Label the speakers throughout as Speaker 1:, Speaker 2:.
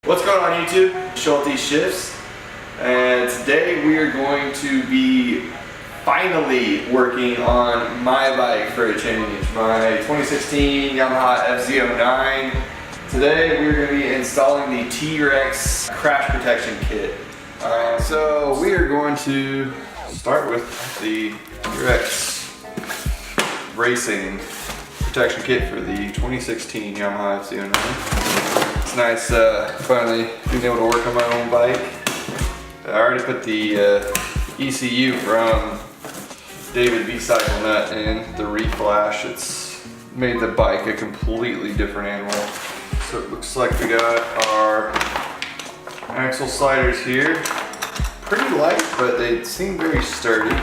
Speaker 1: What's going on YouTube? Schulte Shifts, and today we are going to be finally working on my bike for a change, my 2016 Yamaha FZ-09. Today we're going to be installing the T-Rex crash protection kit. So we are going to start with the T-Rex racing protection kit for the 2016 Yamaha FZ-09. It's nice finally being able to work on my own bike. I already put the ECU from David V-Cycle nut in, the reflash. It's made the bike a completely different animal. So it looks like we got our axle sliders here. Pretty light, but they seem very sturdy. They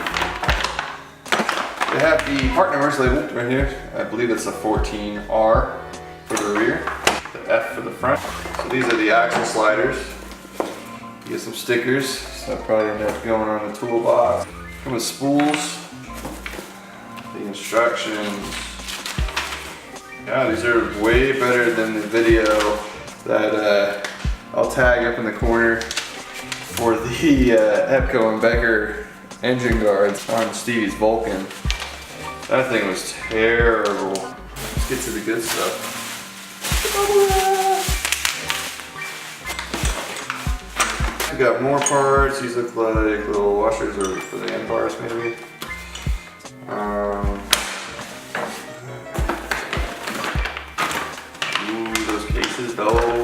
Speaker 1: have the part numbers labeled right here. I believe it's a 14R for the rear, the F for the front. So these are the axle sliders. You get some stickers, so I'll probably end up going on the toolbox. Come with spools, the instructions. Yeah, these are way better than the video that I'll tag up in the corner for the Epco and Becker engine guards on Stevie's Vulcan. That thing was terrible. Let's get to the good stuff. We got more parts. These look like little washers or for the end bars maybe. Ooh, those cases though.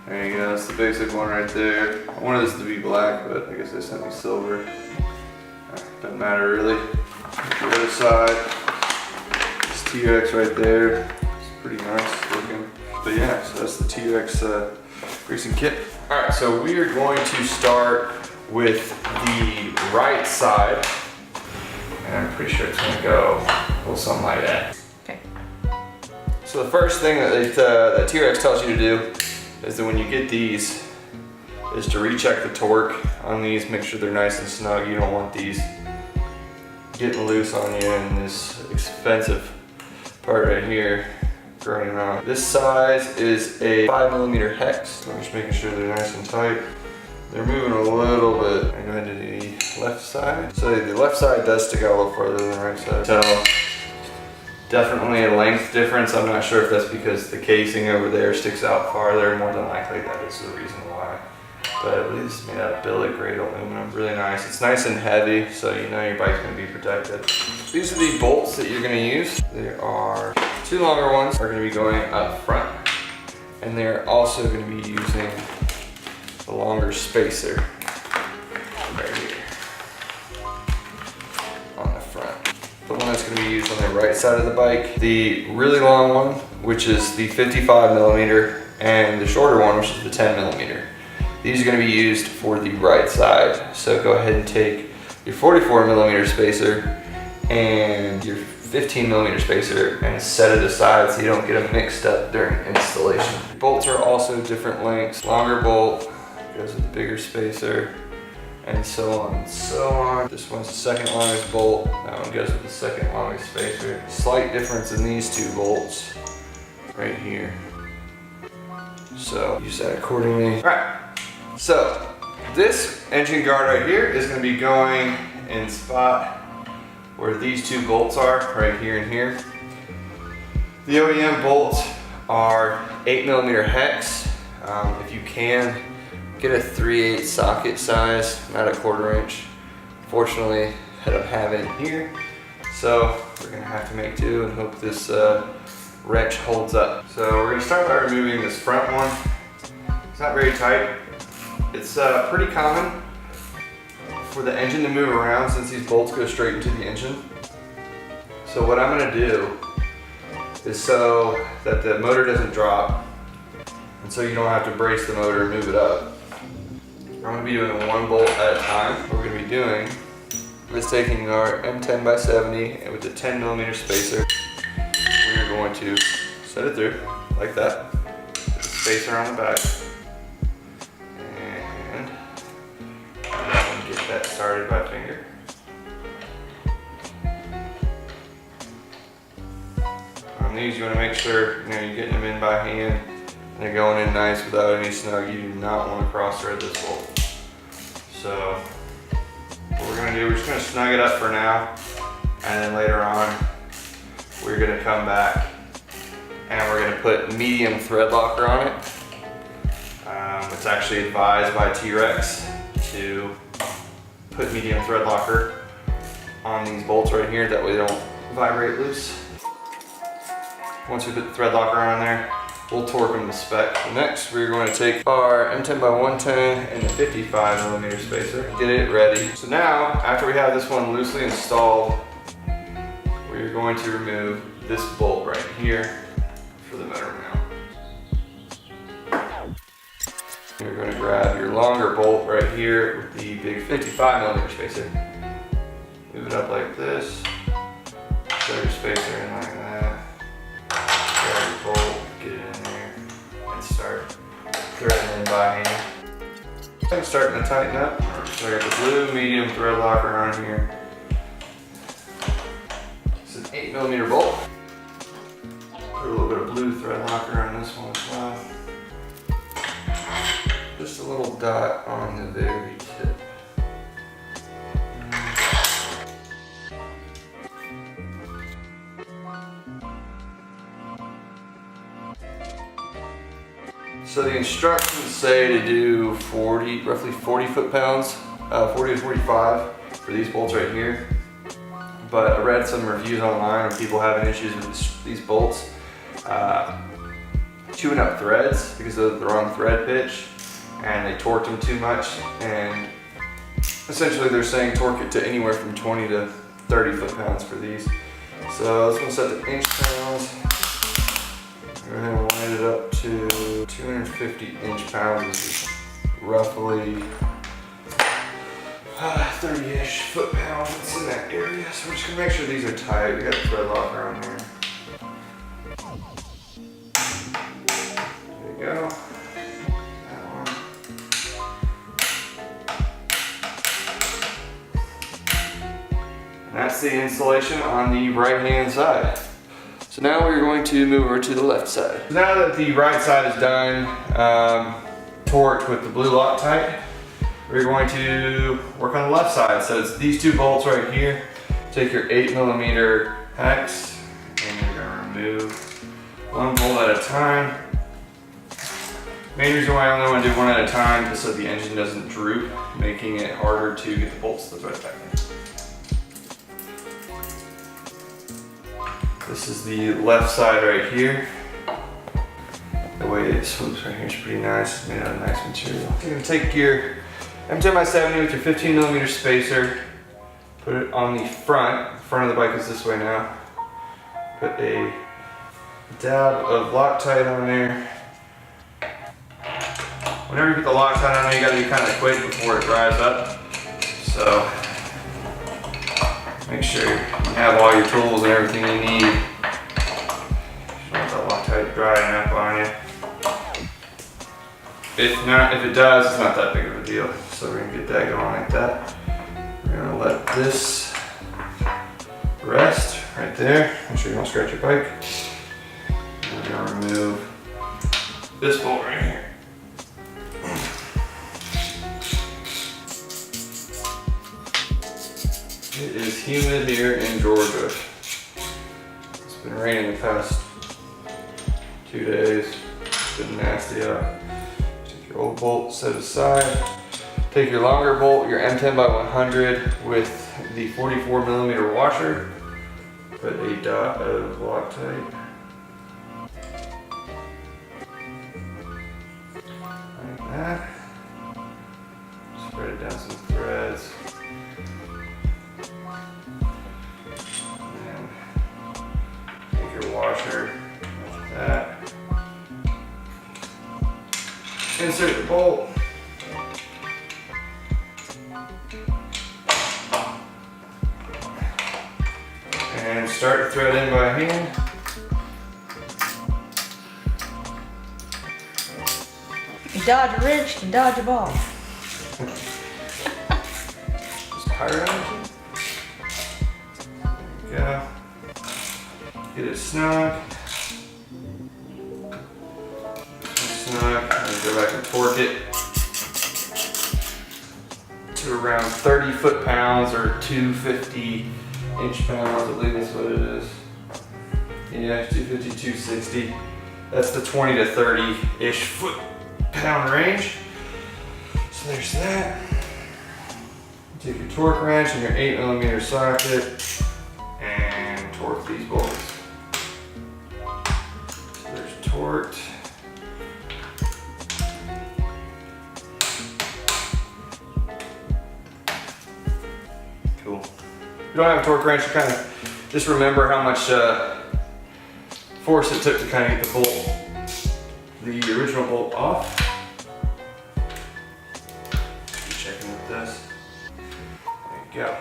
Speaker 1: There you go, that's the basic one right there. I wanted this to be black, but I guess they sent me silver. Doesn't matter really. The other side, this T-Rex right there. It's pretty nice looking. But yeah, so that's the T-Rex racing kit. Alright, so we are going to start with the right side. And I'm pretty sure it's going to go a little something like that.
Speaker 2: Okay.
Speaker 1: So the first thing that T-Rex tells you to do is that when you get these, is to recheck the torque on these, make sure they're nice and snug. You don't want these getting loose on you in this expensive part right here, growing out. This size is a 5mm hex, so I'm just making sure they're nice and tight. They're moving a little bit. I go into the left side. So the left side does stick out a little farther than the right side. So definitely a length difference. I'm not sure if that's because the casing over there sticks out farther. More than likely that is the reason why. But I believe this is made out of billet grade aluminum. Really nice. It's nice and heavy, so you know your bike's going to be protected. These are the bolts that you're going to use. There are two longer ones are going to be going up front, and they're also going to be using the longer spacer right here on the front. The one that's going to be used on the right side of the bike, the really long one, which is the 55mm, and the shorter one, which is the 10mm. These are going to be used for the right side. So go ahead and take your 44mm spacer and your 15mm spacer and set it aside so you don't get them mixed up during installation. Bolts are also different lengths. Longer bolt goes with the bigger spacer, and so on and so on. This one's the second longest bolt. That one goes with the second longest spacer. Slight difference in these two bolts right here. So use that accordingly. All right. So this engine guard right here is going to be going in spot where these two bolts are, right here and here. The OEM bolts are 8mm hex. If you can, get a 3/8 socket size, not a 1/4 inch. Fortunately, I don't have it here, so we're going to have to make do and hope this wrench holds up. So we're going to start by removing this front one. It's not very tight. It's pretty common for the engine to move around since these bolts go straight into the engine. So what I'm going to do is so that the motor doesn't drop and so you don't have to brace the motor and move it up. I'm going to be doing one bolt at a time. What we're going to be doing is taking our M10x70 and with the 10mm spacer, we're going to set it through like that. Put the spacer on the back. Get that started by finger. On these, you want to make sure you're getting them in by hand and they're going in nice without any snug. You do not want to cross thread this bolt. So what we're gonna do, we're just gonna snug it up for now, and then later on, we're gonna come back and we're gonna put medium thread locker on it. It's actually advised by T-Rex to put medium thread locker on these bolts right here, that way they don't vibrate loose. Once we put the thread locker on there, we'll torque them to spec. So next, we're going to take our M10x110 and the 55mm spacer, get it ready. So now, after we have this one loosely installed, we're going to remove this bolt right here for the motor mount. You're going to grab your longer bolt right here with the big 55mm spacer. Move it up like this, set your spacer in like that. Grab your bolt, get it in there, and start threading in by hand. I'm starting to tighten up. So I got the blue medium thread locker on here. It's an 8mm bolt. Put a little bit of blue thread locker on this one as well. Just a little dot on the very tip. So the instructions say to do roughly 40 foot-pounds, 40 to 45 for these bolts right here. But I read some reviews online of people having issues with these bolts chewing up threads because of the wrong thread pitch, and they torqued them too much. And essentially they're saying torque it to anywhere from 20 to 30 foot-pounds for these. So this one's set to inch pounds. We're going to wind it up to 250 inch-pounds. This is roughly 30-ish foot-pounds. It's in that area. So we're just going to make sure these are tight. We got the thread locker on there. There you go. That one. And that's the installation on the right-hand side. So now we're going to move over to the left side. Now that the right side is done, torqued with the blue Loctite, we're going to work on the left side. So it's these two bolts right here. Take your 8mm hex, and you're gonna remove one bolt at a time. Main reason why I only want to do one at a time is so the engine doesn't droop, making it harder to get the bolts to thread back in. This is the left side right here. The way it swoops right here is pretty nice. It's made out of nice material. You're gonna take your M10x70 with your 15mm spacer, put it on the front. The front of the bike is this way now. Put a dab of Loctite on there. Whenever you put the Loctite on there, you gotta be kind of quick before it dries up. So make sure you have all your tools and everything you need. Just want that Loctite drying up on you. If it does, it's not that big of a deal. So we're gonna get that going like that. We're gonna let this rest right there. Make sure you don't scratch your bike. And we're gonna remove this bolt right here. It is humid here in Georgia. It's been raining the past 2 days. It's been nasty out. Take your old bolt, set it aside. Take your longer bolt, your M10x100 with the 44mm washer. Put a dot of Loctite. Like that. Spread it down some threads. Washer, like that. Insert the bolt. And start to thread in by hand.
Speaker 2: You dodge a wrench, you dodge a ball.
Speaker 1: Just higher energy. There you go. Get it snug. go back and torque it to around 30 foot-pounds or 250 inch-pounds, I believe that's what it is. Yeah, 250, 260. That's the 20 to 30-ish foot-pound range. So there's that. Take your torque wrench and your 8mm socket and torque these bolts. So there's torqued. Cool. If you don't have a torque wrench, you kind of just remember how much force it took to kind of get the original bolt off. Checking with this. There you go.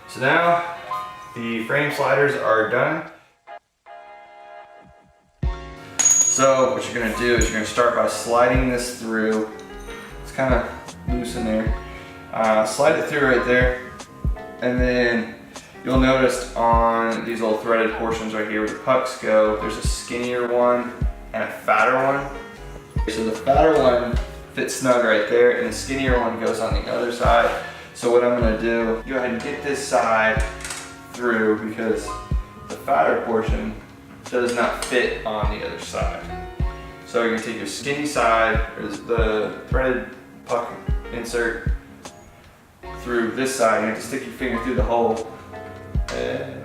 Speaker 1: So now the frame sliders are done. So what you're going to do is you're going to start by sliding this through. It's kind of loose in there. Slide it through right there. And then you'll notice on these little threaded portions right here where the pucks go, there's a skinnier one and a fatter one. So the fatter one fits snug right there and the skinnier one goes on the other side. So what I'm gonna do, go ahead and get this side through because the fatter portion does not fit on the other side. So you're gonna take your skinny side, or the threaded puck insert, through this side. You have to stick your finger through the hole and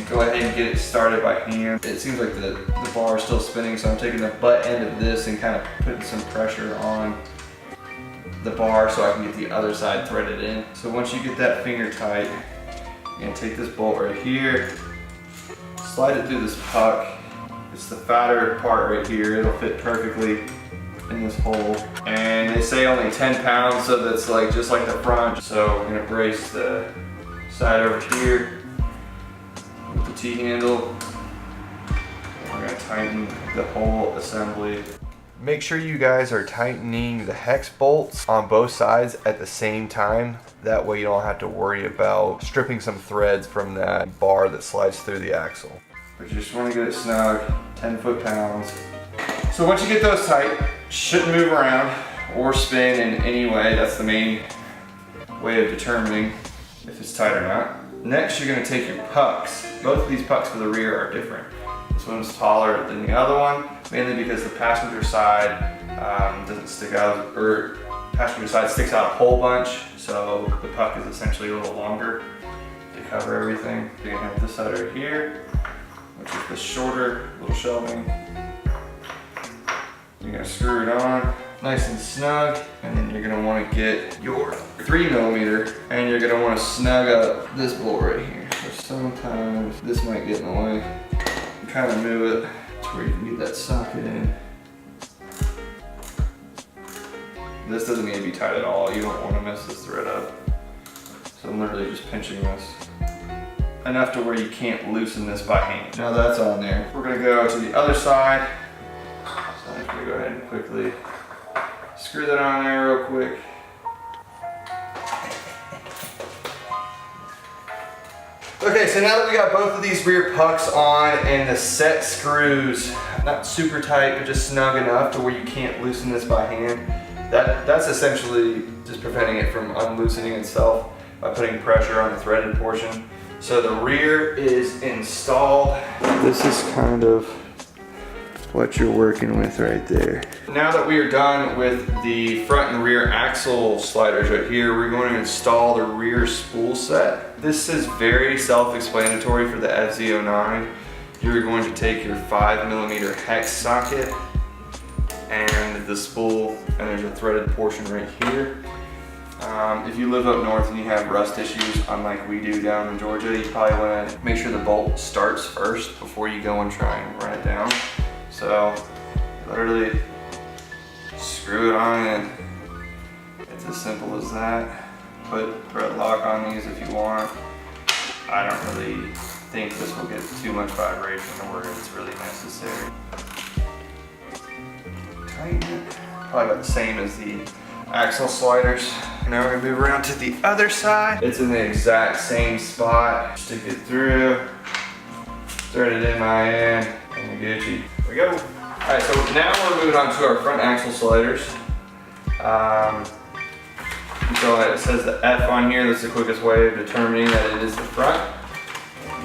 Speaker 1: go ahead and get it started by hand. It seems like the bar is still spinning, so I'm taking the butt end of this and kind of putting some pressure on the bar so I can get the other side threaded in. So once you get that finger tight, you're gonna take this bolt right here, slide it through this puck. It's the fatter part right here. It'll fit perfectly in this hole. And they say only 10 pounds, so that's like just like the front. So we're gonna brace the side over here with the T-handle. We're gonna tighten the whole assembly. Make sure you guys are tightening the hex bolts on both sides at the same time. That way you don't have to worry about stripping some threads from that bar that slides through the axle. But you just want to get it snug, 10 foot-pounds. So once you get those tight, shouldn't move around or spin in any way. That's the main way of determining if it's tight or not. Next, you're going to take your pucks. Both of these pucks for the rear are different. This one's taller than the other one, mainly because the passenger side doesn't stick out, or passenger side sticks out a whole bunch, so the puck is essentially a little longer to cover everything. So you're going to have this side right here, which is the shorter little shelving. You're going to screw it on nice and snug, and then you're going to want to get your 3mm and you're going to want to snug up this bolt right here. So sometimes this might get in the way. Kind of move it to where you can get that socket in. This doesn't need to be tight at all. You don't want to mess this thread up. So I'm literally just pinching this enough to where you can't loosen this by hand. Now that's on there. We're going to go to the other side. So I'm going to go ahead and quickly screw that on there real quick. Okay, so now that we got both of these rear pucks on and the set screws, not super tight, but just snug enough to where you can't loosen this by hand, that's essentially just preventing it from unloosening itself by putting pressure on the threaded portion. So the rear is installed. This is kind of what you're working with right there. Now that we are done with the front and rear axle sliders right here, we're going to install the rear spool set. This is very self-explanatory for the FZ-09. You're going to take your 5mm hex socket and the spool, and there's a threaded portion right here. If you live up north and you have rust issues, unlike we do down in Georgia, you probably want to make sure the bolt starts first before you go and try and run it down. So literally screw it on in. It's as simple as that. Put thread lock on these if you want. I don't really think this will get too much vibration to where it's really necessary. Tighten it. Probably about the same as the axle sliders. Now we're gonna move around to the other side. It's in the exact same spot. Stick it through, thread it in my end, and we're Gucci. Here we go. Alright, so now we're moving on to our front axle sliders. So it says the F on here, that's the quickest way of determining that it is the front.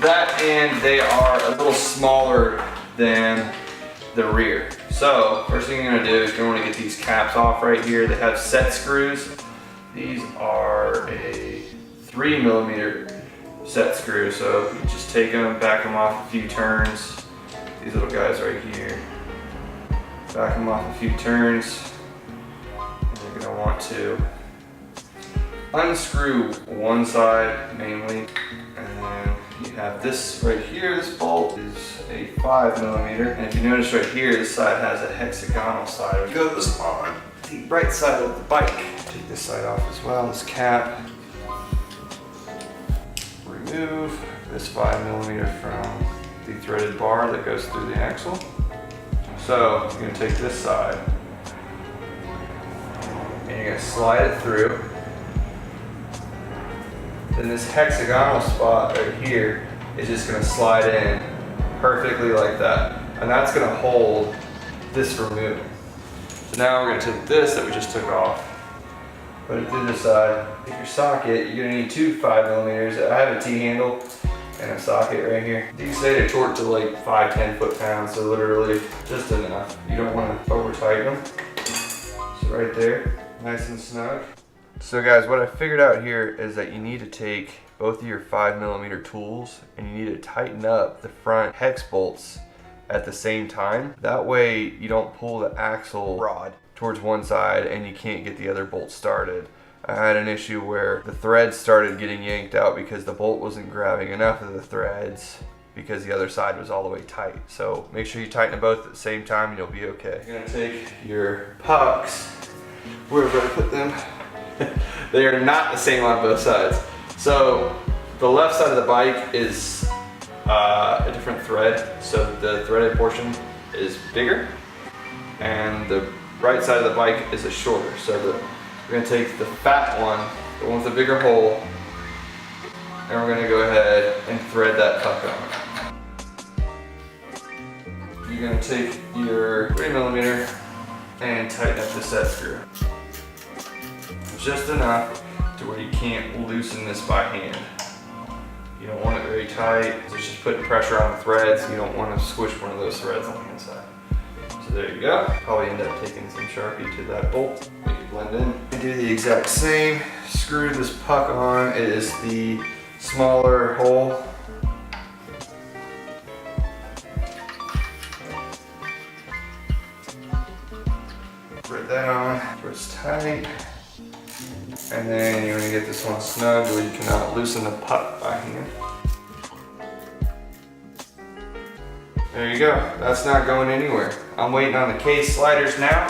Speaker 1: That and they are a little smaller than the rear. So first thing you're gonna do is you're gonna get these caps off right here. They have set screws. These are a 3mm set screw. So you just take them, back them off a few turns. These little guys right here. Back them off a few turns. And you're gonna want to unscrew one side mainly, and then you have this right here. This bolt is a 5mm, and if you notice right here, this side has a hexagonal side which goes on the right side of the bike. Take this side off as well, this cap. Remove this 5mm from the threaded bar that goes through the axle. So you're gonna take this side and you're gonna slide it through. Then this hexagonal spot right here is just gonna slide in perfectly like that. And that's gonna hold this from moving. So now we're gonna take this that we just took off, put it through the side. Take your socket, you're gonna need two 5mm. I have a T-handle and a socket right here. These say to torque to like 5-10 foot-pounds, so literally just enough. You don't wanna over tighten them. So right there, nice and snug. So guys, what I figured out here is that you need to take both of your 5mm tools and you need to tighten up the front hex bolts at the same time. That way you don't pull the axle rod towards one side and you can't get the other bolt started. I had an issue where the threads started getting yanked out because the bolt wasn't grabbing enough of the threads because the other side was all the way tight. So make sure you tighten them both at the same time and you'll be okay. You're gonna take your pucks, wherever I put them. They are not the same on both sides. So the left side of the bike is a different thread, so the threaded portion is bigger, and the right side of the bike is a shorter. So we're gonna take the fat one, the one with the bigger hole, and we're gonna go ahead and thread that puck on. You're gonna take your 3mm and tighten up the set screw. Just enough to where you can't loosen this by hand. You don't want it very tight, so it's just putting pressure on the threads. You don't want to squish one of those threads on the inside. So there you go. Probably end up taking some Sharpie to that bolt, make it blend in. And do the exact same. Screw this puck on. It is the smaller hole. Put that on where it's tight. And then you're gonna get this one snug where you cannot loosen the puck by hand. There you go, that's not going anywhere. I'm waiting on the case sliders now.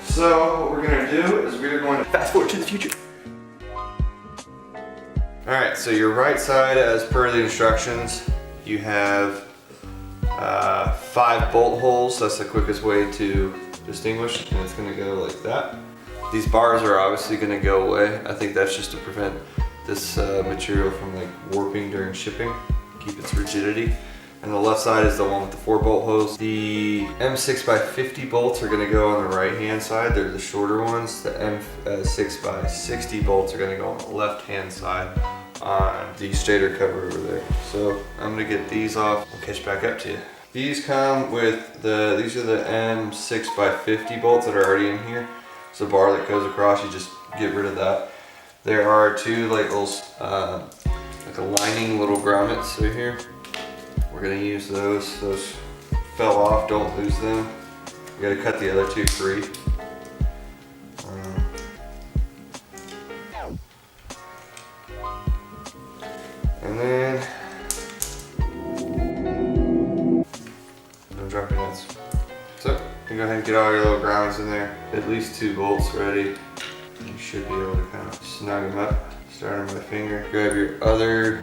Speaker 1: So what we're gonna do is we're going to fast forward to the future. All right, so your right side, as per the instructions, you have 5 bolt holes. That's the quickest way to distinguish, and it's gonna go like that. These bars are obviously going to go away. I think that's just to prevent this material from like warping during shipping, keep its rigidity. And the left side is the one with the 4 bolt holes. The M6x50 bolts are going to go on the right hand side. They're the shorter ones. The M6x60 bolts are going to go on the left hand side on the stator cover over there. So I'm going to get these off. I'll catch back up to you. These come with these are the M6x50 bolts that are already in here. It's a bar that goes across, you just get rid of that. There are 2 like little, like a lining little grommets right here. We're gonna use those. Those fell off, don't lose them. You gotta cut the other 2 free. And then, don't drop your nuts. So, you go ahead and get all your little grommets in there. At least 2 bolts ready. You should be able to kind of snug them up. Start on my finger. Grab your other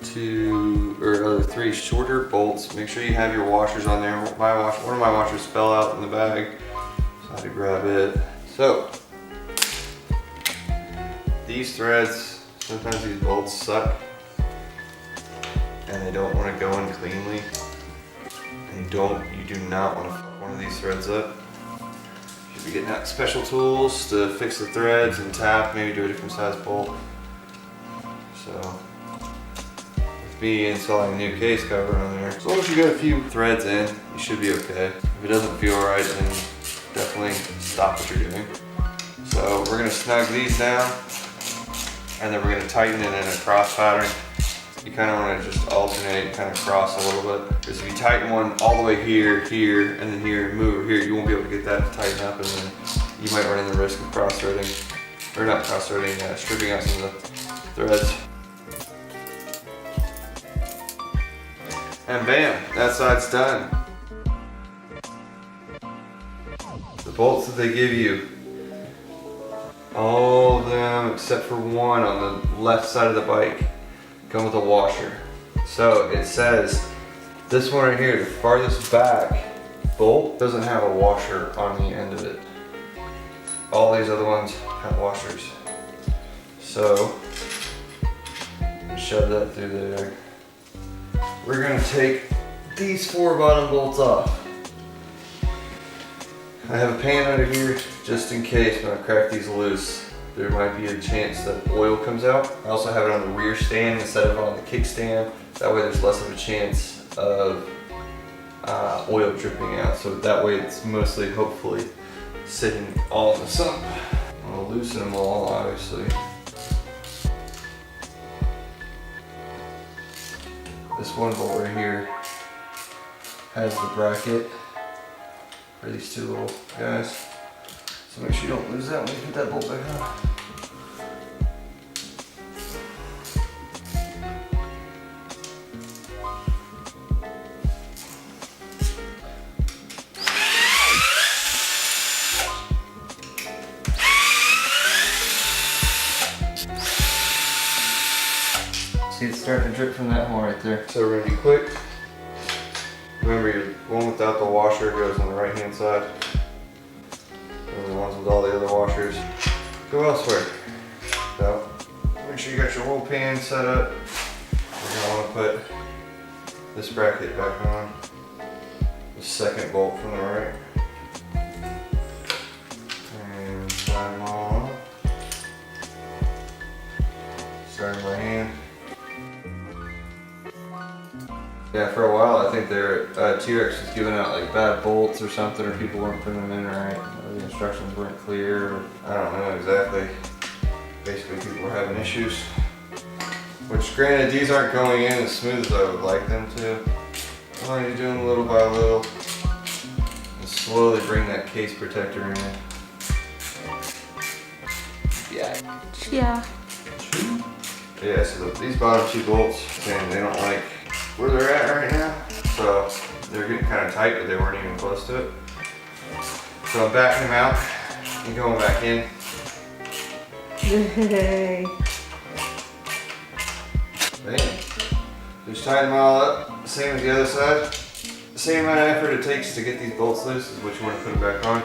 Speaker 1: 3 shorter bolts. Make sure you have your washers on there. One of my washers fell out in the bag, so I had to grab it. So, these threads, sometimes these bolts suck and they don't want to go in cleanly. And and you do not want to fuck one of these threads up. You should be getting out special tools to fix the threads and tap, maybe do a different size bolt. So, with me installing a new case cover on there, as long as you got a few threads in, you should be okay. If it doesn't feel right, then definitely stop what you're doing. So we're gonna snug these down, and then we're gonna tighten it in a cross pattern. You kind of want to just alternate, kind of cross a little bit. Because if you tighten one all the way here, here, and then here, and move over here, you won't be able to get that to tighten up, and then you might run in the risk of cross-threading, or not cross-threading, stripping out some of the threads. And bam, that side's done. The bolts that they give you, all of them except for one on the left side of the bike, come with a washer. So it says this one right here, the farthest back bolt, doesn't have a washer on the end of it. All these other ones have washers. So shove that through there. We're gonna take these 4 bottom bolts off. I have a pan under here just in case when I crack these loose. There might be a chance that oil comes out. I also have it on the rear stand instead of on the kickstand. That way there's less of a chance of oil dripping out. So that way it's mostly, hopefully, sitting all in the sump. I'll loosen them all, obviously. This one bolt right here has the bracket for these 2 little guys. So make sure you don't lose that when you put that bolt back on. See, it's starting to drip from that hole right there. So we're gonna be quick. Remember, your one without the washer goes on the right hand side. And the ones with all the other washers go elsewhere. So, make sure you got your oil pan set up. We're gonna wanna put this bracket back on. The second bolt from the right. And slide them all on. Starting by hand. Yeah, for a while I think T-Rex was giving out like bad bolts or something, or people weren't putting them in right, or the instructions weren't clear, or I don't know exactly. Basically people were having issues. Which granted, these aren't going in as smooth as I would like them to. All you're doing little by little, and slowly bring that case protector in. Yeah.
Speaker 2: Yeah.
Speaker 1: Yeah, so these bottom 2 bolts, and they don't like where they're at right now. So they're getting kind of tight, but they weren't even close to it. So I'm backing them out and going back in.
Speaker 2: Yay.
Speaker 1: Bam. Just tighten them all up, same as the other side. The same amount of effort it takes to get these bolts loose is what you want to put them back on.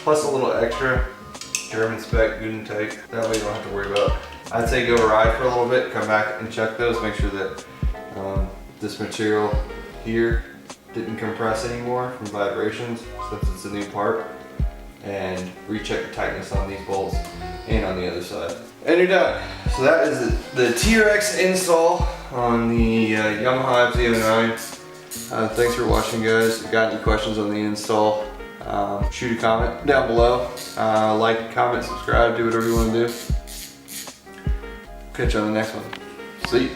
Speaker 1: Plus a little extra, German spec, good and tight. That way you don't have to worry about. I'd say go ride for a little bit, come back and check those, make sure that this material here didn't compress anymore from vibrations since it's a new part, and recheck the tightness on these bolts and on the other side. And you're done. So that is the T-Rex install on the Yamaha FZ-09. Thanks for watching, guys. If you got any questions on the install, shoot a comment down below. Like, comment, subscribe, do whatever you want to do. Catch you on the next one. See you.